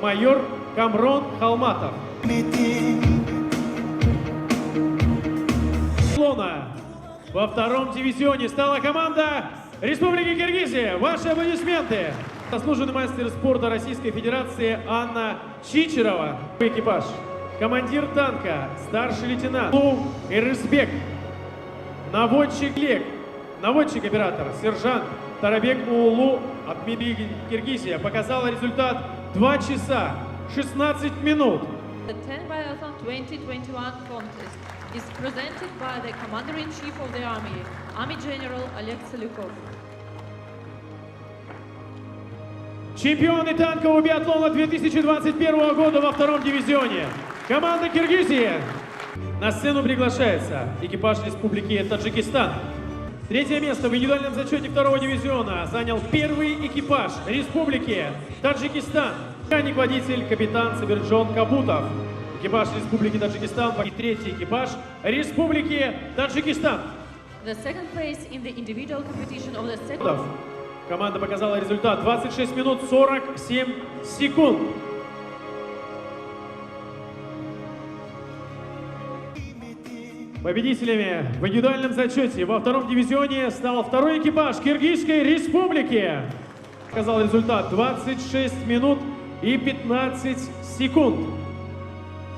майор Камрон Халматов. Во втором дивизионе стала команда Республики Киргизия. Ваши аплодисменты. Заслуженный мастер спорта Российской Федерации Анна Чичерова. Экипаж. Командир танка, старший лейтенант Ирысбек. Наводчик Лек. Наводчик-оператор, сержант Тарабек Уулу от Киргизия. Показал результат 2 часа 16 минут. The 10 Biathlon 2021 contest is presented by the Commander-in-Chief of the Army General Oleg Selykov. Чемпионы танкового биатлона 2021 года во втором дивизионе. Команда Киргизии. На сцену приглашается экипаж Республики Таджикистан. Третье место в индивидуальном зачете второго дивизиона занял первый экипаж Республики Таджикистан. Механик-водитель капитан Сабирджон Кабутов. Экипаж Республики Таджикистан и третий экипаж Республики Таджикистан. The second place in the individual competition of the second. Команда показала результат 26 минут 47 секунд. Победителями в индивидуальном зачете во втором дивизионе стал второй экипаж Киргизской Республики. Показал результат 26 минут и 15 секунд.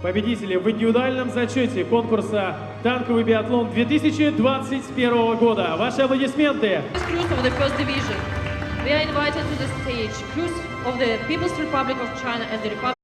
Победители в индивидуальном зачете конкурса «Танковый биатлон» 2021 года. Ваши аплодисменты. Crews of the first division. We are invited to the stage. Crews of the People's Republic of China and the Republic